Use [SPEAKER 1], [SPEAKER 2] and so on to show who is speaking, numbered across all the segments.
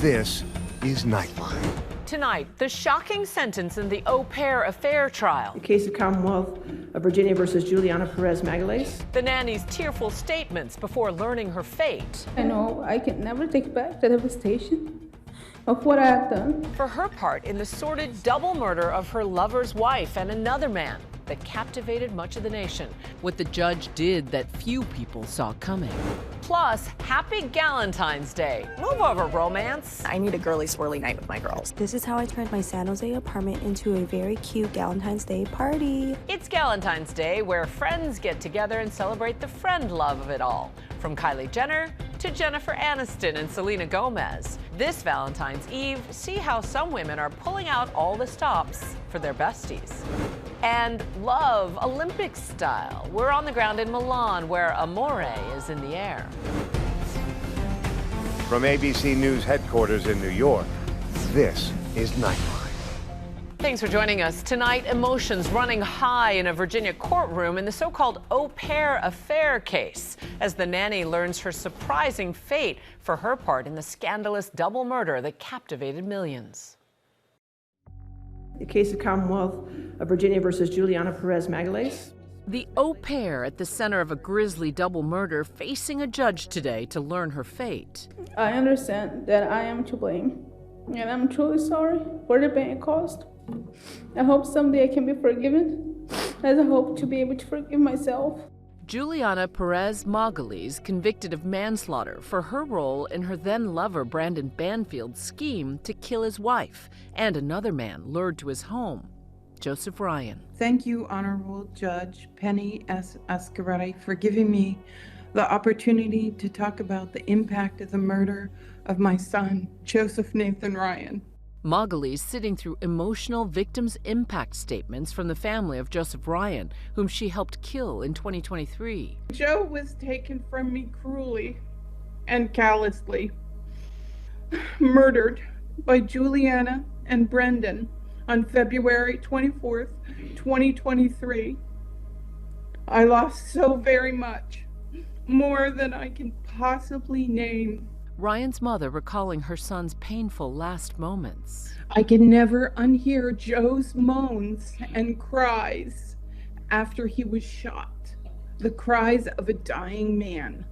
[SPEAKER 1] This is Nightline.
[SPEAKER 2] Tonight, the shocking sentence in the au pair affair trial.
[SPEAKER 3] The case of Commonwealth of Virginia versus Juliana Perez Magalhaes.
[SPEAKER 2] The nanny's tearful statements before learning her fate.
[SPEAKER 4] I know I can never take back the devastation of what I have done.
[SPEAKER 2] For her part in the sordid double murder of her lover's wife and another man that captivated much of the nation. What the judge did that few people saw coming. Plus, happy Galentine's Day. Move over, romance.
[SPEAKER 5] I need a girly swirly night with my girls.
[SPEAKER 6] This is how I turned my San Jose apartment into a very cute Galentine's Day party.
[SPEAKER 2] It's Galentine's Day, where friends get together and celebrate the friend love of it all. From Kylie Jenner to Jennifer Aniston and Selena Gomez. This Valentine's Eve, see how some women are pulling out all the stops for their besties. And love, Olympic style. We're on the ground in Milan, where amore is in the air.
[SPEAKER 1] From ABC News headquarters in New York, this is Nightline.
[SPEAKER 2] Thanks for joining us. Tonight, emotions running high in a Virginia courtroom in the so-called au pair affair case, as the nanny learns her surprising fate for her part in the scandalous double murder that captivated millions.
[SPEAKER 3] The case of Commonwealth of Virginia versus Juliana Perez Magalhaes.
[SPEAKER 2] The au pair at the center of a grisly double murder facing a judge today to learn her fate.
[SPEAKER 4] I understand that I am to blame, and I'm truly sorry for the pain it caused. I hope someday I can be forgiven, as I hope to be able to forgive myself.
[SPEAKER 2] Juliana Perez Magalhaes convicted of manslaughter for her role in her then-lover Brandon Banfield's scheme to kill his wife and another man lured to his home, Joseph Ryan.
[SPEAKER 7] Thank you, Honorable Judge Penny S. Escarretti, for giving me the opportunity to talk about the impact of the murder of my son, Joseph Nathan Ryan.
[SPEAKER 2] Magalhaes sitting through emotional victims' impact statements from the family of Joseph Ryan, whom she helped kill in 2023.
[SPEAKER 7] Joe was taken from me cruelly and callously, murdered by Juliana and Brendan on February 24th, 2023. I lost so very much, more than I can possibly name.
[SPEAKER 2] Ryan's mother recalling her son's painful last moments.
[SPEAKER 7] I can never unhear Joe's moans and cries after he was shot, the cries of a dying man.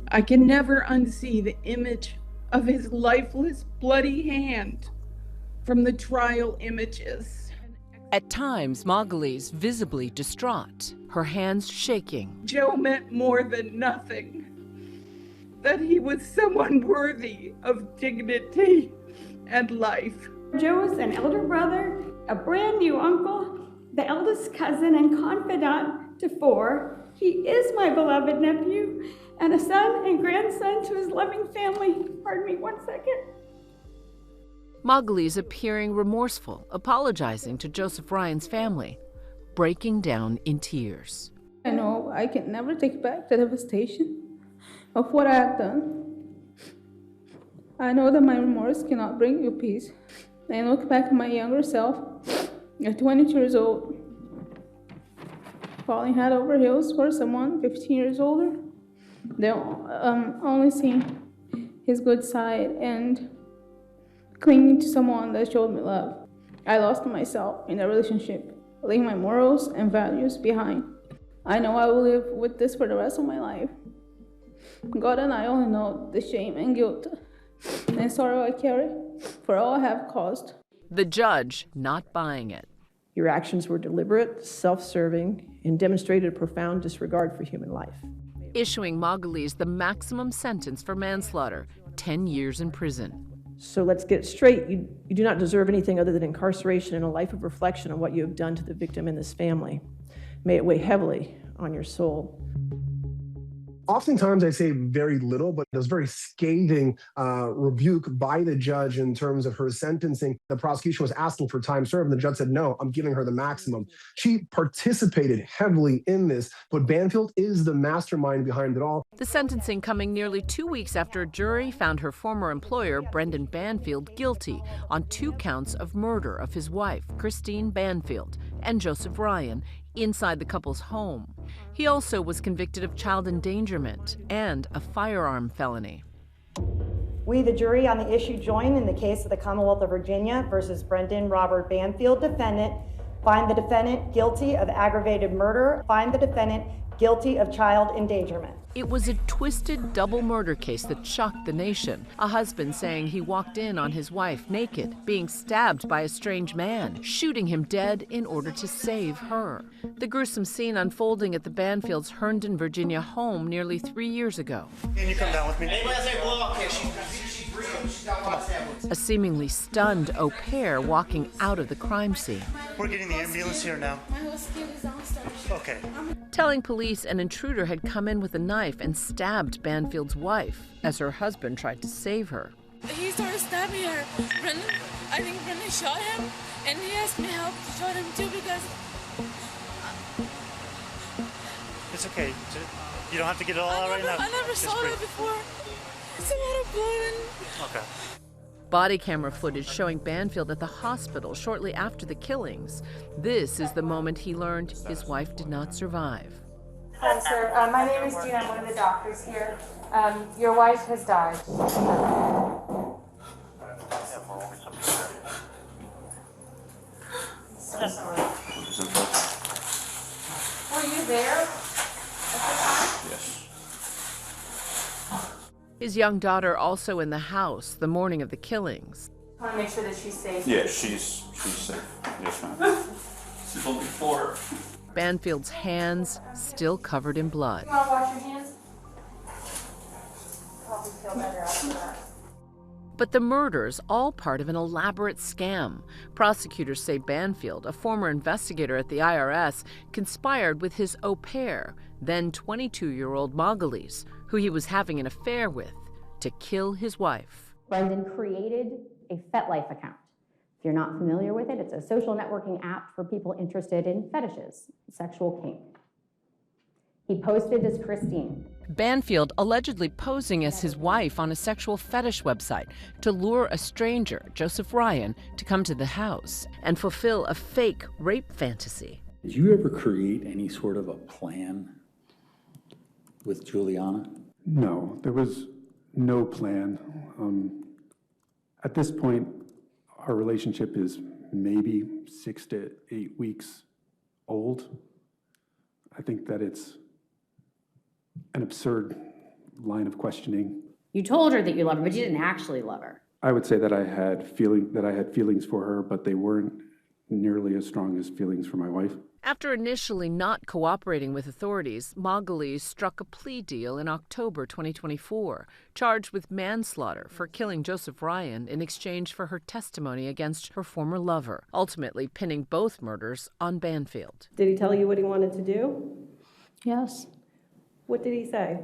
[SPEAKER 7] I can never unsee the image of his lifeless, bloody hand from the trial images.
[SPEAKER 2] At times, Magalhaes visibly distraught, her hands shaking.
[SPEAKER 7] Joe meant more than nothing. That he was someone worthy of dignity and life.
[SPEAKER 8] Joe is an elder brother, a brand new uncle, the eldest cousin and confidant to 4. He is my beloved nephew and a son and grandson to his loving family. Pardon me 1 second.
[SPEAKER 2] Magalhaes appearing remorseful, apologizing to Joseph Ryan's family, breaking down in tears.
[SPEAKER 4] I know I can never take back the devastation of what I have done. I know that my remorse cannot bring you peace. I look back at my younger self at 22 years old, falling head over heels for someone 15 years older. They only seeing his good side and clinging to someone that showed me love. I lost myself in a relationship, leaving my morals and values behind. I know I will live with this for the rest of my life. God and I only know the shame and guilt and sorrow I carry for all I have caused.
[SPEAKER 2] The judge not buying it.
[SPEAKER 3] Your actions were deliberate, self-serving, and demonstrated a profound disregard for human life.
[SPEAKER 2] Issuing Magalhaes the maximum sentence for manslaughter, 10 years in prison.
[SPEAKER 3] So let's get it straight. You do not deserve anything other than incarceration and a life of reflection on what you have done to the victim and this family. May it weigh heavily on your soul.
[SPEAKER 9] Oftentimes I say very little, but it was very scathing rebuke by the judge in terms of her sentencing. The prosecution was asking for time served, and the judge said, no, I'm giving her the maximum. She participated heavily in this, but Banfield is the mastermind behind it all.
[SPEAKER 2] The sentencing coming nearly 2 weeks after a jury found her former employer, Brendan Banfield, guilty on 2 counts of murder of his wife, Christine Banfield, and Joseph Ryan, inside the couple's home. He also was convicted of child endangerment and a firearm felony.
[SPEAKER 10] We, the jury on the issue, join in the case of the Commonwealth of Virginia versus Brendan Robert Banfield, defendant, find the defendant guilty of aggravated murder, find the defendant guilty of child endangerment.
[SPEAKER 2] It was a twisted double murder case that shocked the nation. A husband saying he walked in on his wife naked, being stabbed by a strange man, shooting him dead in order to save her. The gruesome scene unfolding at the Banfields' Herndon, Virginia home nearly 3 years ago.
[SPEAKER 11] Can you come down with me?
[SPEAKER 2] A seemingly stunned au pair walking out of the crime scene.
[SPEAKER 11] We're getting the ambulance here now. Okay.
[SPEAKER 2] Telling police an intruder had come in with a knife and stabbed Banfield's wife as her husband tried to save her.
[SPEAKER 12] He started stabbing her. I think Brendan shot him, and he asked me help to shot him too because...
[SPEAKER 11] It's okay. You don't have to get it all out right now.
[SPEAKER 12] I never saw that before. It's a lot of blood.
[SPEAKER 11] Okay.
[SPEAKER 2] Body camera footage showing Banfield at the hospital shortly after the killings. This is the moment he learned his wife did not survive.
[SPEAKER 13] Hi, sir. My name is Gina. I'm one of the doctors here. Your wife has died. So sorry. Were you there at the time?
[SPEAKER 14] Yes.
[SPEAKER 2] His young daughter also in the house the morning of the killings.
[SPEAKER 13] I want to make sure that she's safe.
[SPEAKER 14] Yeah, she's safe. Yes, ma'am. She's only 4.
[SPEAKER 2] Banfield's hands still covered in blood.
[SPEAKER 13] You want to wash your hands? Probably feel better after that.
[SPEAKER 2] But the murders, all part of an elaborate scam. Prosecutors say Banfield, a former investigator at the IRS, conspired with his au pair, then 22-year-old Margulies, who he was having an affair with, to kill his wife.
[SPEAKER 15] Brendan created a FetLife account. If you're not familiar with it, it's a social networking app for people interested in fetishes, sexual kink. He posted as Christine.
[SPEAKER 2] Banfield allegedly posing as his wife on a sexual fetish website to lure a stranger, Joseph Ryan, to come to the house and fulfill a fake rape fantasy.
[SPEAKER 16] Did you ever create any sort of a plan with Juliana?
[SPEAKER 17] No, there was no plan. At this point, our relationship is maybe 6 to 8 weeks old. I think that it's an absurd line of questioning.
[SPEAKER 15] You told her that you love her, but you didn't actually love her.
[SPEAKER 17] I would say that I had feelings for her, but they weren't nearly as strong as feelings for my wife.
[SPEAKER 2] After initially not cooperating with authorities, Margulies struck a plea deal in October 2024, charged with manslaughter for killing Joseph Ryan in exchange for her testimony against her former lover, ultimately pinning both murders on Banfield.
[SPEAKER 3] Did he tell you what he wanted to do?
[SPEAKER 4] Yes.
[SPEAKER 3] What did he say?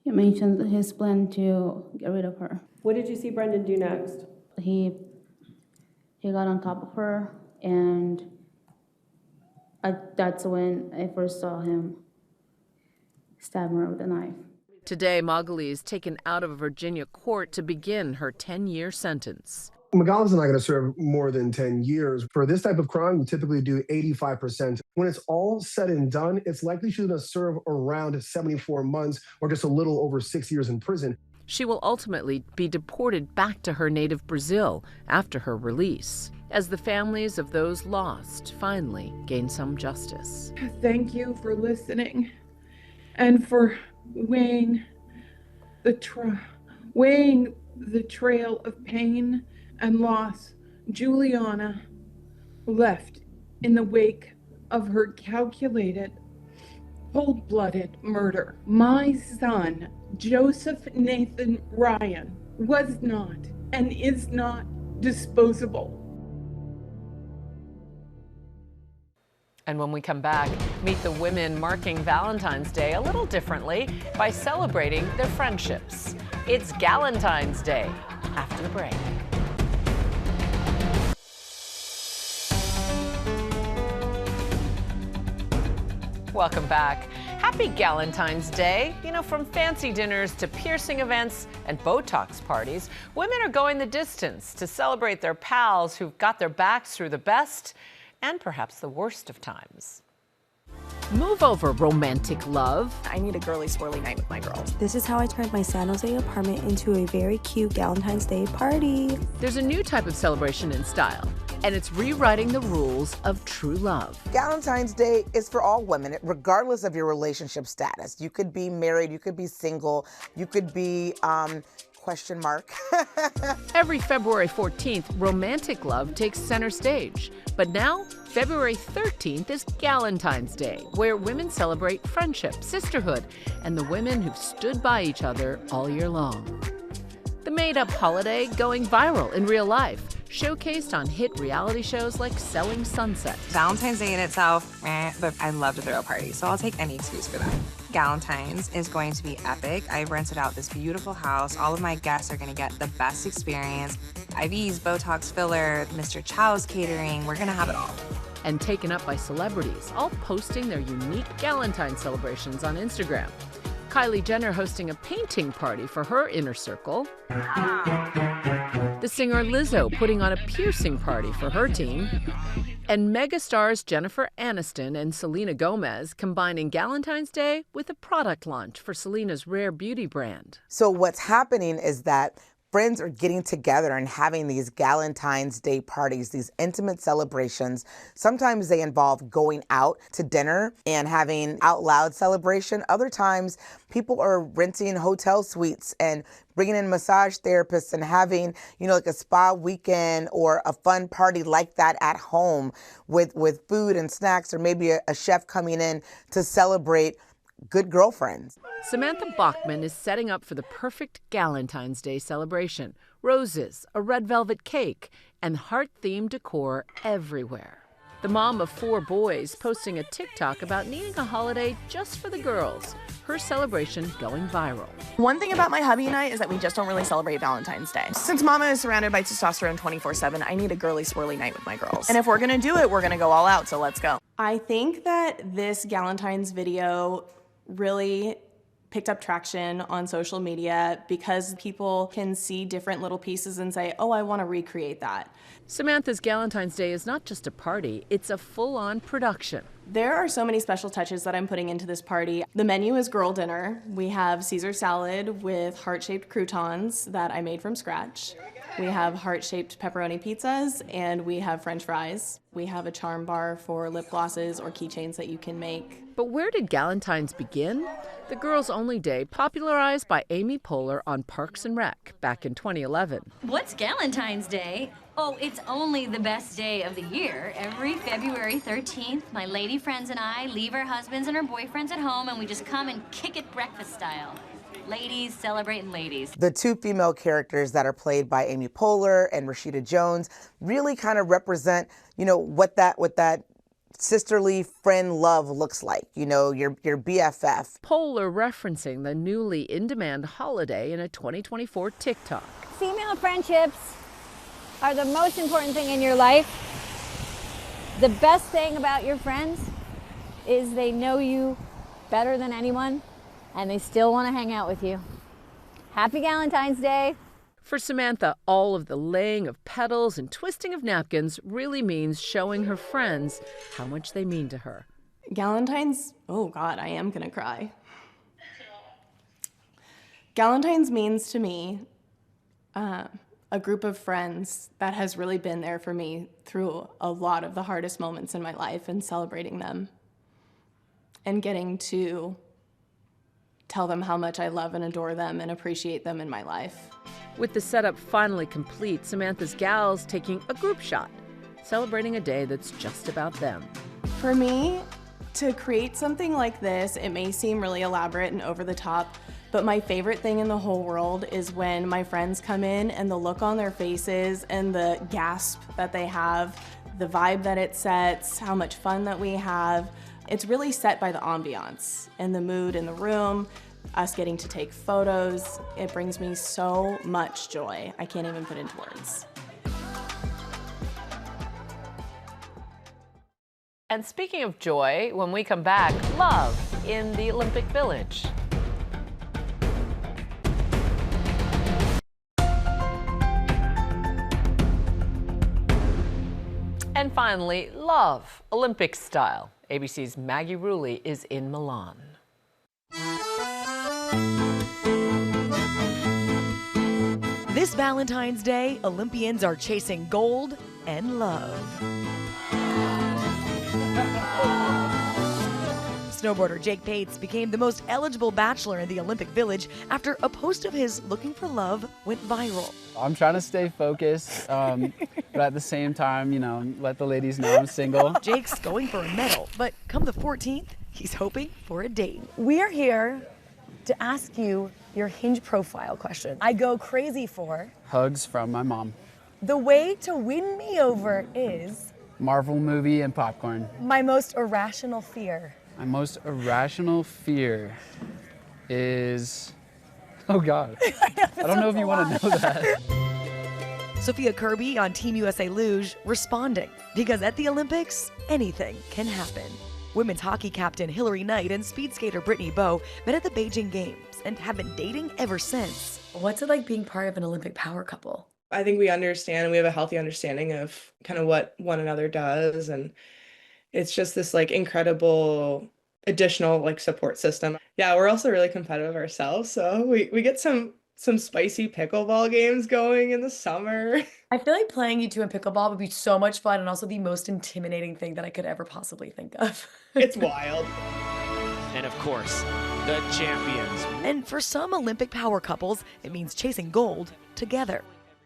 [SPEAKER 4] He mentioned his plan to get rid of her.
[SPEAKER 3] What did you see Brendan do next?
[SPEAKER 4] He got on top of her, and that's when I first saw him stab her with a knife.
[SPEAKER 2] Today, Margulies is taken out of a Virginia court to begin her 10-year sentence.
[SPEAKER 9] McGowan's not going to serve more than 10 years. For this type of crime, we typically do 85%. When it's all said and done, it's likely she's going to serve around 74 months or just a little over 6 years in prison.
[SPEAKER 2] She will ultimately be deported back to her native Brazil after her release, as the families of those lost finally gain some justice.
[SPEAKER 7] Thank you for listening and for weighing the trail of pain and loss Juliana left in the wake of her calculated, cold-blooded murder. My son, Joseph Nathan Ryan, was not and is not disposable.
[SPEAKER 2] And when we come back, meet the women marking Valentine's Day a little differently by celebrating their friendships. It's Galentine's Day after the break. Welcome back. Happy Galentine's Day. You know, from fancy dinners to piercing events and Botox parties, women are going the distance to celebrate their pals who've got their backs through the best and perhaps the worst of times. Move over, romantic love.
[SPEAKER 5] I need a girly swirly night with my girls.
[SPEAKER 6] This is how I turned my San Jose apartment into a very cute Galentine's Day party.
[SPEAKER 2] There's a new type of celebration in style, and it's rewriting the rules of true love.
[SPEAKER 18] Galentine's Day is for all women, regardless of your relationship status. You could be married, you could be single, you could be, question mark.
[SPEAKER 2] Every February 14th, romantic love takes center stage. But now, February 13th is Galentine's Day, where women celebrate friendship, sisterhood, and the women who've stood by each other all year long. The made-up holiday going viral in real life, showcased on hit reality shows like Selling Sunset.
[SPEAKER 5] Valentine's Day in itself, but I love to throw a party, so I'll take any excuse for that. Galentine's is going to be epic. I've rented out this beautiful house. All of my guests are gonna get the best experience. IVs, Botox filler, Mr. Chow's catering, we're gonna have it all.
[SPEAKER 2] And taken up by celebrities, all posting their unique Galentine celebrations on Instagram. Kylie Jenner hosting a painting party for her inner circle. The singer Lizzo putting on a piercing party for her team. And megastars Jennifer Aniston and Selena Gomez combining Galentine's Day with a product launch for Selena's rare beauty brand.
[SPEAKER 18] So what's happening is that friends are getting together and having these Galentine's Day parties, these intimate celebrations. Sometimes they involve going out to dinner and having out loud celebration. Other times people are renting hotel suites and bringing in massage therapists and having, like a spa weekend or a fun party like that at home with food and snacks, or maybe a chef coming in to celebrate good girlfriends.
[SPEAKER 2] Samantha Bachman is setting up for the perfect Galentine's Day celebration. Roses, a red velvet cake, and heart-themed decor everywhere. The mom of 4 boys posting a TikTok about needing a holiday just for the girls. Her celebration going viral.
[SPEAKER 5] One thing about my hubby and I is that we just don't really celebrate Valentine's Day. Since Mama is surrounded by testosterone 24/7, I need a girly swirly night with my girls. And if we're gonna do it, we're gonna go all out, so let's go.
[SPEAKER 19] I think that this Galentine's video really picked up traction on social media because people can see different little pieces and say, oh, I want to recreate that.
[SPEAKER 2] Samantha's Galentine's Day is not just a party, it's a full-on production.
[SPEAKER 19] There are so many special touches that I'm putting into this party. The menu is girl dinner. We have Caesar salad with heart-shaped croutons that I made from scratch. We have heart-shaped pepperoni pizzas, and we have French fries. We have a charm bar for lip glosses or keychains that you can make.
[SPEAKER 2] But where did Galentine's begin? The Girls Only Day, popularized by Amy Poehler on Parks and Rec back in 2011.
[SPEAKER 20] What's Galentine's Day? Oh, it's only the best day of the year. Every February 13th, my lady friends and I leave our husbands and our boyfriends at home, and we just come and kick it breakfast style. Ladies celebrating ladies.
[SPEAKER 18] The 2 female characters that are played by Amy Poehler and Rashida Jones really kind of represent, what that sisterly friend love looks like, your BFF.
[SPEAKER 2] Poehler referencing the newly in-demand holiday in a 2024 TikTok.
[SPEAKER 21] Female friendships are the most important thing in your life. The best thing about your friends is they know you better than anyone, and they still want to hang out with you. Happy Galentine's Day.
[SPEAKER 2] For Samantha, all of the laying of petals and twisting of napkins really means showing her friends how much they mean to her.
[SPEAKER 19] Galentine's, oh God, I am gonna cry. Galentine's means to me a group of friends that has really been there for me through a lot of the hardest moments in my life, and celebrating them and getting to tell them how much I love and adore them and appreciate them in my life.
[SPEAKER 2] With the setup finally complete, Samantha's gals taking a group shot, celebrating a day that's just about them.
[SPEAKER 19] For me, to create something like this, it may seem really elaborate and over the top, but my favorite thing in the whole world is when my friends come in and the look on their faces and the gasp that they have, the vibe that it sets, how much fun that we have. It's really set by the ambiance and the mood in the room, us getting to take photos. It brings me so much joy. I can't even put into words.
[SPEAKER 2] And speaking of joy, when we come back, love in the Olympic Village. And finally, love, Olympic style. ABC's Maggie Rulli is in Milan.
[SPEAKER 1] This Valentine's Day, Olympians are chasing gold and love. Snowboarder Jake Pates became the most eligible bachelor in the Olympic Village after a post of his looking for love went viral.
[SPEAKER 22] I'm trying to stay focused, but at the same time, you know, let the ladies know I'm single.
[SPEAKER 1] Jake's going for a medal, but come the 14th, he's hoping for a date. We are here to ask you your Hinge profile question. I go crazy for
[SPEAKER 22] Hugs from my mom.
[SPEAKER 1] the way to win me over is
[SPEAKER 22] Marvel movie and popcorn.
[SPEAKER 1] my most irrational fear.
[SPEAKER 22] My most irrational fear is, oh God. I don't know if you want to know that.
[SPEAKER 1] Sophia Kirby on Team USA Luge responding, because at the Olympics, anything can happen. Women's hockey captain Hillary Knight and speed skater Brittany Bowe met at the Beijing Games and have been dating ever since. What's it like being part of an Olympic power couple?
[SPEAKER 23] I think we understand, and we have a healthy understanding of kind of what one another does, and it's just this like incredible additional like support system. Yeah, we're also really competitive ourselves, so we get some spicy pickleball games going in the summer.
[SPEAKER 1] I feel like playing you two in pickleball would be so much fun and also the most intimidating thing that I could ever possibly think of.
[SPEAKER 23] It's wild.
[SPEAKER 24] And of course, the champions.
[SPEAKER 1] And for some Olympic power couples, it means chasing gold together.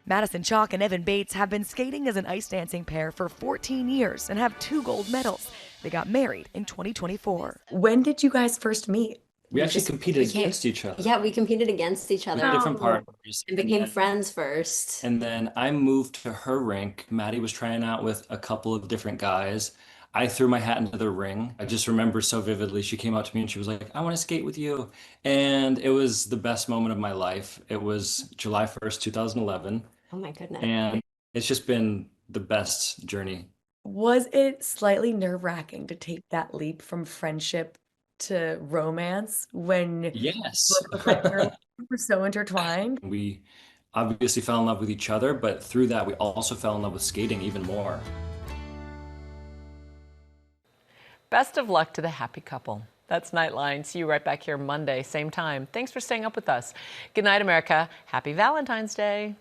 [SPEAKER 1] Madison Chalk and Evan Bates have been skating as an ice dancing pair for 14 years and have 2 gold medals. They got married in 2024. When did you guys first meet?
[SPEAKER 25] We actually competed against each other.
[SPEAKER 26] Yeah, we competed against each other.
[SPEAKER 25] With different partners.
[SPEAKER 26] And became friends first.
[SPEAKER 25] And then I moved to her rink. Maddie was trying out with a couple of different guys. I threw my hat into the ring. I just remember so vividly. She came up to me and she was like, I want to skate with you. And it was the best moment of my life. It was July 1st, 2011.
[SPEAKER 26] Oh my goodness.
[SPEAKER 25] And it's just been the best journey.
[SPEAKER 1] Was it slightly nerve-wracking to take that leap from friendship to romance when
[SPEAKER 25] Yes.
[SPEAKER 1] we're so intertwined?
[SPEAKER 25] We obviously fell in love with each other, but through that, we also fell in love with skating even more.
[SPEAKER 2] Best of luck to the happy couple. That's Nightline. See you right back here Monday, same time. Thanks for staying up with us. Good night, America. Happy Valentine's Day.